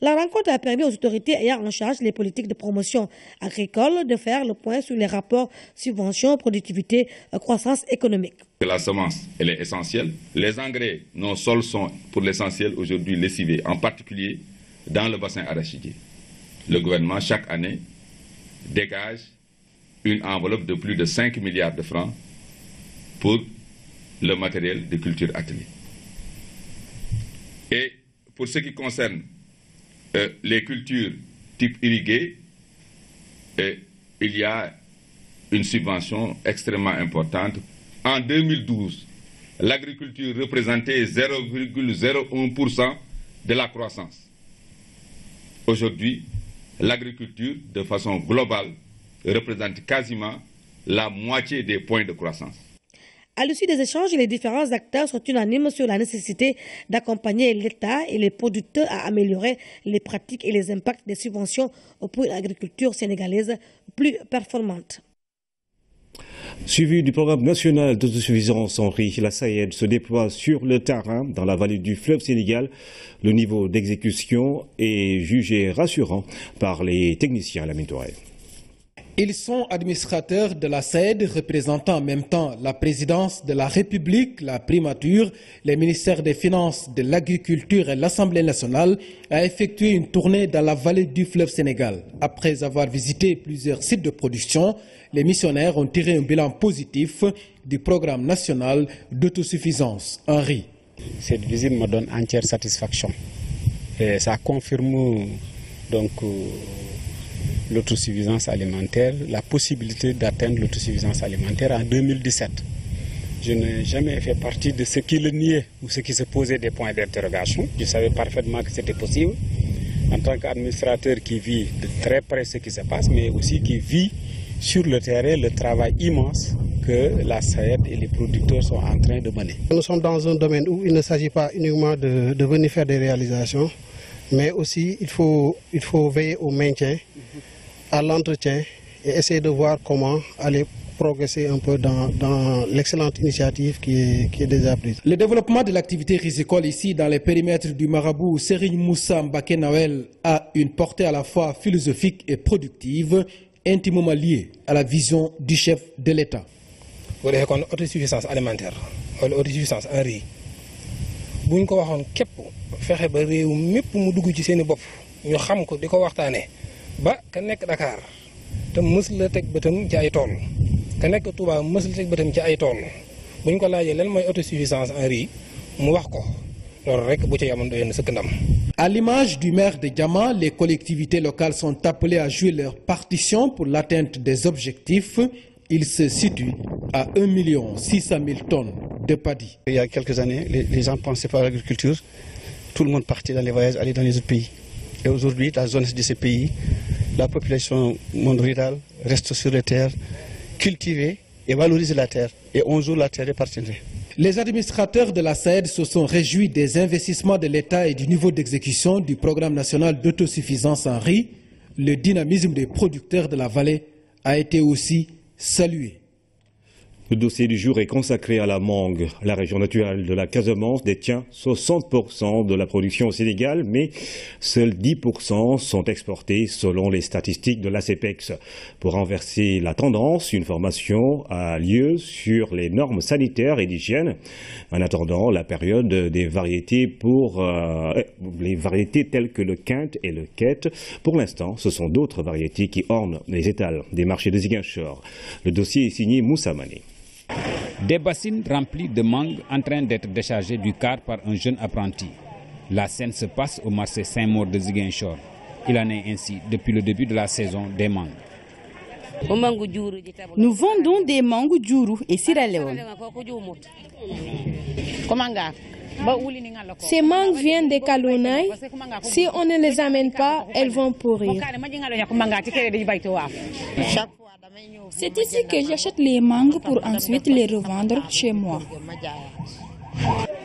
La rencontre a permis aux autorités ayant en charge les politiques de promotion agricole de faire le point sur les rapports subventions, productivité, croissance économique. La semence, elle est essentielle. Les engrais, nos sols sont pour l'essentiel aujourd'hui lessivés, en particulier dans le bassin arachidier. Le gouvernement, chaque année, dégage une enveloppe de plus de 5 milliards de francs pour le matériel de culture atelier. Et pour ce qui concerne les cultures type irrigué, il y a une subvention extrêmement importante. En 2012, l'agriculture représentait 0,01% de la croissance. Aujourd'hui, l'agriculture, de façon globale, représente quasiment la moitié des points de croissance. À l'issue des échanges, les différents acteurs sont unanimes sur la nécessité d'accompagner l'État et les producteurs à améliorer les pratiques et les impacts des subventions pour une agriculture sénégalaise plus performante. Suivi du programme national d'autosuffisance en riz, la SAED se déploie sur le terrain dans la vallée du fleuve Sénégal. Le niveau d'exécution est jugé rassurant par les techniciens à la Mintoré. Ils sont administrateurs de la SAED, représentant en même temps la présidence de la République, la primature, les ministères des Finances, de l'Agriculture et l'Assemblée nationale, a effectué une tournée dans la vallée du fleuve Sénégal. Après avoir visité plusieurs sites de production, les missionnaires ont tiré un bilan positif du programme national d'autosuffisance en riz. Cette visite me donne entière satisfaction et ça confirme donc l'autosuffisance alimentaire, la possibilité d'atteindre l'autosuffisance alimentaire en 2017. Je n'ai jamais fait partie de ceux qui le niaient ou ceux qui se posaient des points d'interrogation. Je savais parfaitement que c'était possible. En tant qu'administrateur qui vit de très près ce qui se passe, mais aussi qui vit sur le terrain le travail immense que la SAED et les producteurs sont en train de mener. Nous sommes dans un domaine où il ne s'agit pas uniquement de venir faire des réalisations, mais aussi il faut veiller au maintien, à l'entretien et essayer de voir comment aller progresser un peu dans l'excellente initiative qui est déjà prise. Le développement de l'activité risicole ici dans les périmètres du marabout Serigne Moussa Mbaké Nawel a une portée à la fois philosophique et productive, intimement liée à la vision du chef de l'État. Autosuffisance alimentaire, autosuffisance en riz. Si nous avons fexe ba réew mépp mu dugg ci seeni bopp ñu xam ko di ko waxtaanee ba ka nekk Dakar te mës la teg bëtam ci ay tool ka nekk Touba mës la teg bëtam ci ay tool bu ñu ko laajee lan mooy autosuffisance en riz mu wax ko loolu rek bu ci yamoon doy na sëkk ndam. À l'image du maire de Diama, les collectivités locales sont appelées à jouer leur partition pour l'atteinte des objectifs. Il se situe à 1 600 000 tonnes de paddy. Il y a quelques années, les gens pensaient pas à l'agriculture. Tout le monde partait dans les voyages, allait dans les autres pays. Et aujourd'hui, la jeunesse de ces pays, la population monde rural reste sur les terres, cultiver et valoriser la terre. Et un jour, la terre est partenaire. Les administrateurs de la SAED se sont réjouis des investissements de l'État et du niveau d'exécution du programme national d'autosuffisance en riz. Le dynamisme des producteurs de la vallée a été aussi salué. Le dossier du jour est consacré à la mangue. La région naturelle de la Casamance détient 60% de la production au Sénégal, mais seuls 10% sont exportés selon les statistiques de l'ACPEX. Pour renverser la tendance, une formation a lieu sur les normes sanitaires et d'hygiène. En attendant la période des variétés les variétés telles que le quinte et le quête. Pour l'instant, ce sont d'autres variétés qui ornent les étals des marchés de Ziguinchor. Le dossier est signé Moussa Mané. Des bassines remplies de mangues en train d'être déchargées du car par un jeune apprenti. La scène se passe au marché Saint-Maur de Ziguinchor. Il en est ainsi depuis le début de la saison des mangues. Nous vendons des mangues Djourou et Sierra Leone. Ces mangues viennent des Kalonai. Si on ne les amène pas, elles vont pourrir. C'est ici que j'achète les mangues pour ensuite les revendre chez moi.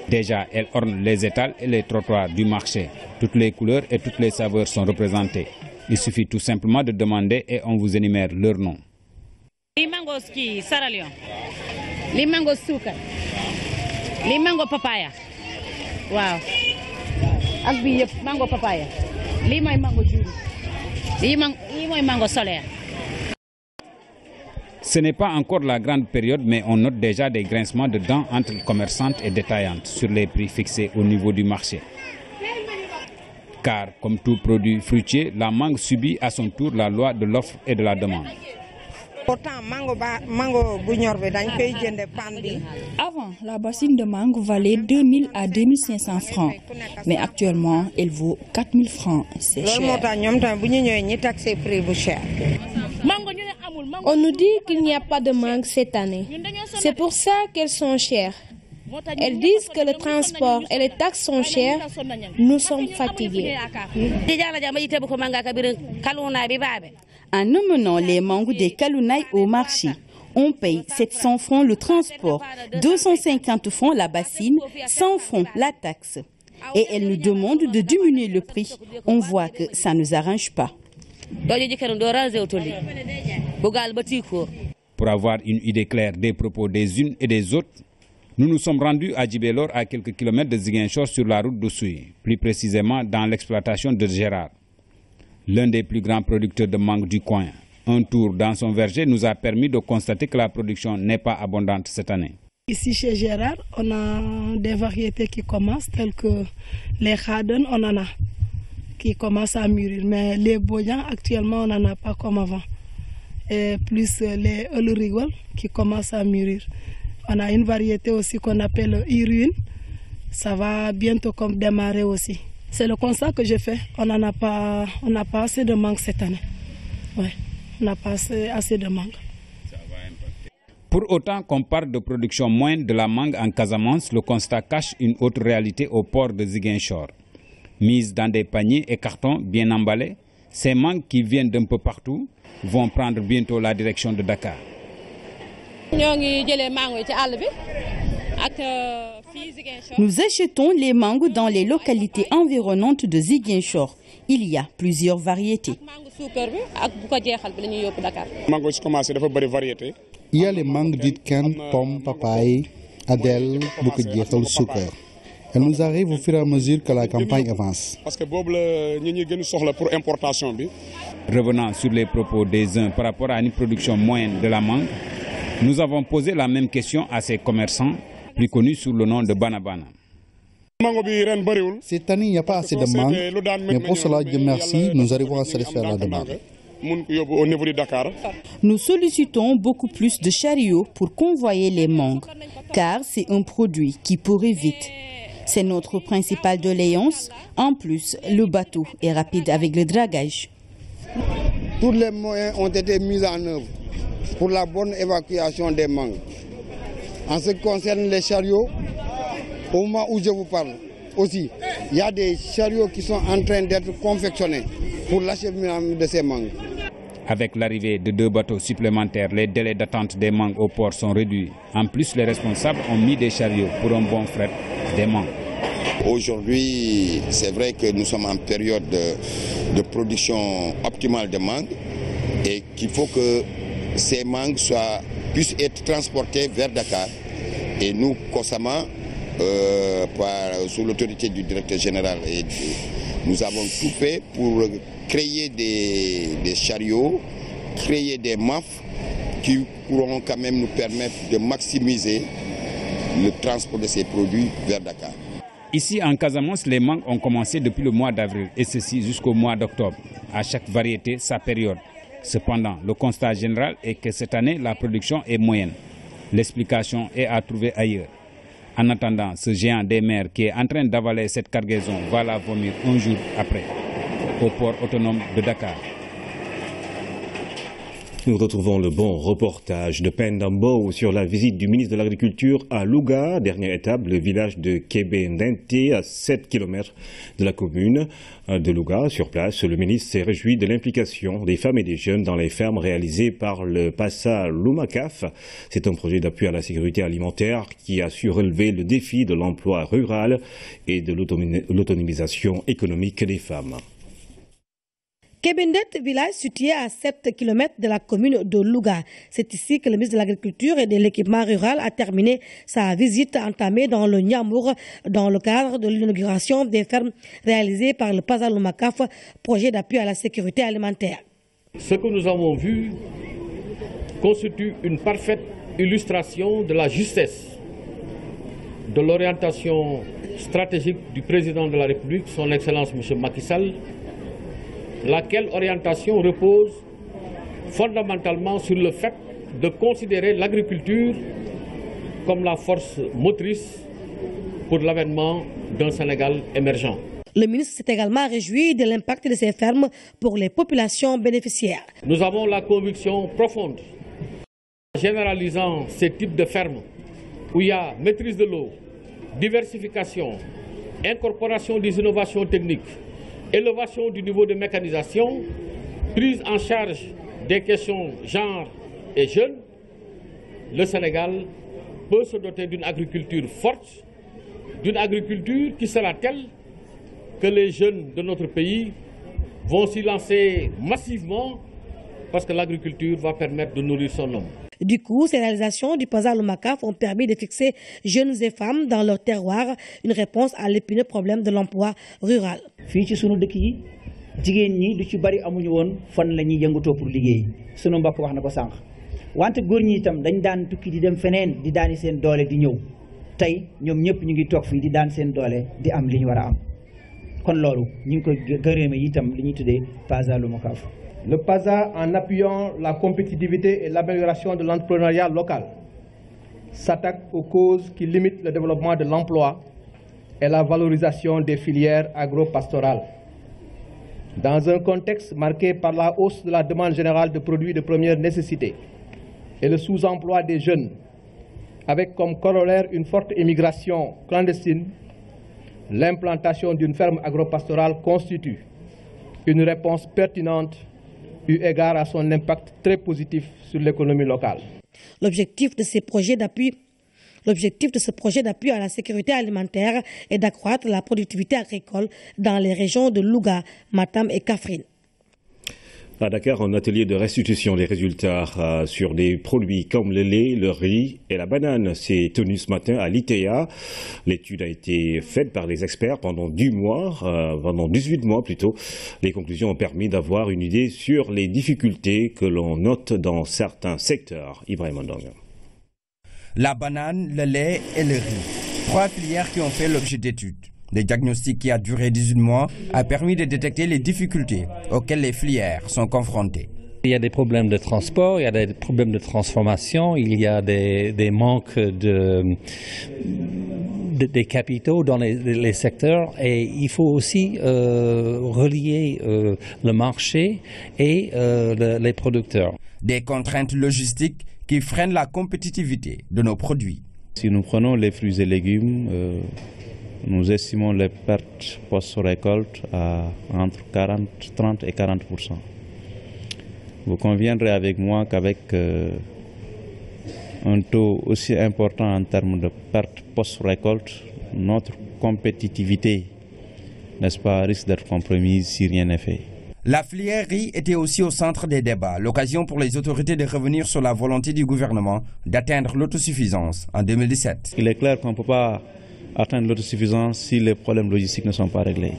Déjà, elles ornent les étals et les trottoirs du marché. Toutes les couleurs et toutes les saveurs sont représentées. Il suffit tout simplement de demander et on vous énumère leur nom. Les mangos Sierra Leone, les mangos sucre, les mangos papaya. Wow. Ak bi yep mango papaya. Li moy mango djouri. Li moy mango solaire. Ce n'est pas encore la grande période, mais on note déjà des grincements de dents entre commerçantes et détaillantes sur les prix fixés au niveau du marché. Car, comme tout produit fruitier, la mangue subit à son tour la loi de l'offre et de la demande. Avant, la bassine de mangue valait 2000 à 2500 francs. Mais actuellement, elle vaut 4000 francs. C'est cher. On nous dit qu'il n'y a pas de mangue cette année. C'est pour ça qu'elles sont chères. Elles disent que le transport et les taxes sont chères. Nous sommes fatigués. En emmenant les mangues des Kalounaï au marché, on paye 700 francs le transport, 250 francs la bassine, 100 francs la taxe. Et elles nous demandent de diminuer le prix. On voit que ça ne nous arrange pas. Pour avoir une idée claire des propos des unes et des autres, nous nous sommes rendus à Djibélor, à quelques kilomètres de Ziguinchor, sur la route d'Oussouye, plus précisément dans l'exploitation de Gérard, l'un des plus grands producteurs de mangue du coin. Un tour dans son verger nous a permis de constater que la production n'est pas abondante cette année. Ici chez Gérard, on a des variétés qui commencent, telles que les Khaden, on en a, qui commencent à mûrir. Mais les Boyans, actuellement, on n'en a pas comme avant. Et plus les Ulrigol qui commencent à mûrir. On a une variété aussi qu'on appelle Irune. Ça va bientôt comme démarrer aussi. C'est le constat que j'ai fait. On n'a pas assez de mangue cette année. Ouais, on n'a pas assez de mangue. Pour autant qu'on parle de production moindre de la mangue en Casamance, le constat cache une autre réalité au port de Ziguinchor. Mises dans des paniers et cartons bien emballés, ces mangues qui viennent d'un peu partout vont prendre bientôt la direction de Dakar. Nous achetons les mangues dans les localités environnantes de Ziguinchor. Il y a plusieurs variétés. Il y a les mangues dites canne, pomme, papaye, adèle, bouquet sucre. Elles nous arrivent au fur et à mesure que la campagne avance. Revenant sur les propos des uns par rapport à une production moyenne de la mangue, nous avons posé la même question à ces commerçants, plus connus sous le nom de Banabana. Cette année, il n'y a pas assez de mangue, mais pour cela, Dieu merci, nous arrivons à satisfaire la demande. Nous sollicitons beaucoup plus de chariots pour convoyer les mangues, car c'est un produit qui pourrait vite. C'est notre principale doléance. En plus, le bateau est rapide avec le dragage. Tous les moyens ont été mis en œuvre pour la bonne évacuation des mangues. En ce qui concerne les chariots, au moment où je vous parle, aussi, il y a des chariots qui sont en train d'être confectionnés pour l'acheminement de ces mangues. Avec l'arrivée de 2 bateaux supplémentaires, les délais d'attente des mangues au port sont réduits. En plus, les responsables ont mis des chariots pour un bon fret des mangues. Aujourd'hui, c'est vrai que nous sommes en période de production optimale de mangues et qu'il faut que ces mangues puissent être transportées vers Dakar. Et nous, constamment, sous l'autorité du directeur général, nous avons tout fait pour créer des chariots, créer des MAF qui pourront quand même nous permettre de maximiser le transport de ces produits vers Dakar. Ici en Casamance, les mangues ont commencé depuis le mois d'avril et ceci jusqu'au mois d'octobre. À chaque variété, sa période. Cependant, le constat général est que cette année, la production est moyenne. L'explication est à trouver ailleurs. En attendant, ce géant des mers qui est en train d'avaler cette cargaison va la vomir un jour après, au port autonome de Dakar. Nous retrouvons le bon reportage de Pendambo sur la visite du ministre de l'Agriculture à Louga. Dernière étape, le village de Kébé-Ndinté, à 7 km de la commune de Louga. Sur place, le ministre s'est réjoui de l'implication des femmes et des jeunes dans les fermes réalisées par le PASA Lumacaf. C'est un projet d'appui à la sécurité alimentaire qui a su relever le défi de l'emploi rural et de l'autonomisation économique des femmes. Kébé-Ndinté, village situé à 7 km de la commune de Louga. C'est ici que le ministre de l'Agriculture et de l'Équipement rural a terminé sa visite entamée dans le Niamour dans le cadre de l'inauguration des fermes réalisées par le PASA Lumacaf, projet d'appui à la sécurité alimentaire. Ce que nous avons vu constitue une parfaite illustration de la justesse, de l'orientation stratégique du président de la République, son Excellence M. Macky Sall, laquelle orientation repose fondamentalement sur le fait de considérer l'agriculture comme la force motrice pour l'avènement d'un Sénégal émergent. Le ministre s'est également réjoui de l'impact de ces fermes pour les populations bénéficiaires. Nous avons la conviction profonde, en généralisant ces types de fermes, où il y a maîtrise de l'eau, diversification, incorporation des innovations techniques, élévation du niveau de mécanisation, prise en charge des questions genre et jeunes, le Sénégal peut se doter d'une agriculture forte, d'une agriculture qui sera telle que les jeunes de notre pays vont s'y lancer massivement parce que l'agriculture va permettre de nourrir son homme. Du coup, ces réalisations du Paza Lomacaf ont permis de fixer jeunes et femmes dans leur terroir une réponse à l'épineux problème de l'emploi rural. fii ci sunu dëkk yi jigéen ñi lu ci bari amuñu woon fan la ñuy yëngatoo pour liggéey sunu mbokk wax na ko sànq wante góor ñi itam dañ daan tukki di dem feneen di daani seen doole di ñëw tey ñoom ñëpp ñu ngi toog fii di daan seen doole di am li ñu war a am kon loolu ñu ngi koy gërëme itam li ñuy tuddee Paza Lomacaf. Le PASA, en appuyant la compétitivité et l'amélioration de l'entrepreneuriat local, s'attaque aux causes qui limitent le développement de l'emploi et la valorisation des filières agro-pastorales. Dans un contexte marqué par la hausse de la demande générale de produits de première nécessité et le sous-emploi des jeunes, avec comme corollaire une forte immigration clandestine, l'implantation d'une ferme agro-pastorale constitue une réponse pertinente eu égard à son impact très positif sur l'économie locale. L'objectif de ce projet d'appui à la sécurité alimentaire est d'accroître la productivité agricole dans les régions de Louga, Matam et Kaffrine. À Dakar, un atelier de restitution des résultats sur des produits comme le lait, le riz et la banane s'est tenu ce matin à l'ITEA. L'étude a été faite par les experts pendant 18 mois plutôt. Les conclusions ont permis d'avoir une idée sur les difficultés que l'on note dans certains secteurs. Ibrahim Mandanga. La banane, le lait et le riz. 3 filières qui ont fait l'objet d'études. Le diagnostic qui a duré 18 mois a permis de détecter les difficultés auxquelles les filières sont confrontées. Il y a des problèmes de transport, il y a des problèmes de transformation, il y a des manques des capitaux dans les secteurs et il faut aussi relier le marché et les producteurs. Des contraintes logistiques qui freinent la compétitivité de nos produits. Si nous prenons les fruits et légumes, nous estimons les pertes post-récolte à entre 30 et 40%. Vous conviendrez avec moi qu'avec un taux aussi important en termes de pertes post-récolte, notre compétitivité, n'est-ce pas, risque d'être compromise si rien n'est fait. La filière riz était aussi au centre des débats, l'occasion pour les autorités de revenir sur la volonté du gouvernement d'atteindre l'autosuffisance en 2017. Il est clair qu'on ne peut pas atteindre l'autosuffisance si les problèmes logistiques ne sont pas réglés.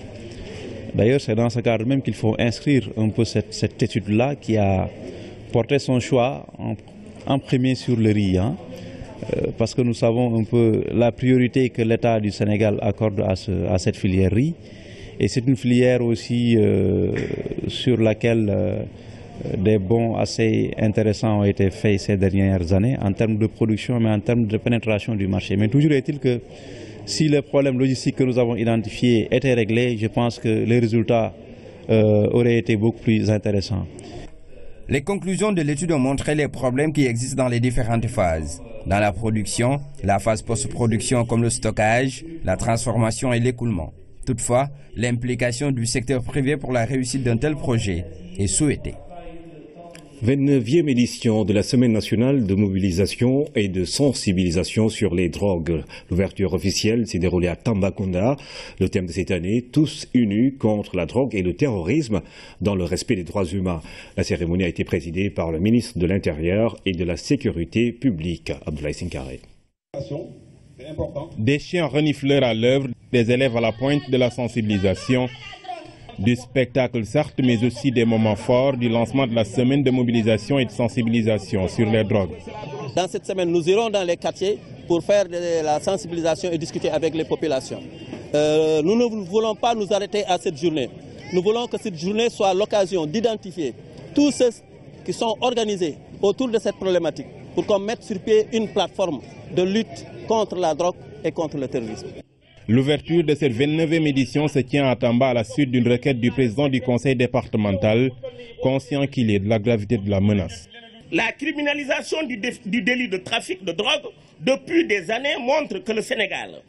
D'ailleurs, c'est dans ce cadre même qu'il faut inscrire un peu cette étude-là qui a porté son choix en premier sur le riz. Parce que nous savons un peu la priorité que l'État du Sénégal accorde à cette filière riz. Et c'est une filière aussi sur laquelle des bons assez intéressants ont été faits ces dernières années en termes de production, mais en termes de pénétration du marché. Mais toujours est-il que si les problèmes logistiques que nous avons identifiés étaient réglés, je pense que les résultats auraient été beaucoup plus intéressants. Les conclusions de l'étude ont montré les problèmes qui existent dans les différentes phases. Dans la production, la phase post-production comme le stockage, la transformation et l'écoulement. Toutefois, l'implication du secteur privé pour la réussite d'un tel projet est souhaitée. 29e édition de la Semaine nationale de mobilisation et de sensibilisation sur les drogues. L'ouverture officielle s'est déroulée à Tambacounda. Le thème de cette année, tous unis contre la drogue et le terrorisme dans le respect des droits humains. La cérémonie a été présidée par le ministre de l'Intérieur et de la Sécurité publique, Abdoulaye Sinkaré. Des chiens renifleurs à l'œuvre, des élèves à la pointe de la sensibilisation. Du spectacle certes, mais aussi des moments forts du lancement de la semaine de mobilisation et de sensibilisation sur les drogues. Dans cette semaine, nous irons dans les quartiers pour faire de la sensibilisation et discuter avec les populations. Nous ne voulons pas nous arrêter à cette journée. Nous voulons que cette journée soit l'occasion d'identifier tous ceux qui sont organisés autour de cette problématique pour qu'on mette sur pied une plateforme de lutte contre la drogue et contre le terrorisme. L'ouverture de cette 29e édition se tient à Tamba à la suite d'une requête du président du conseil départemental, conscient qu'il est de la gravité de la menace. La criminalisation du délit de trafic de drogue depuis des années montre que le Sénégal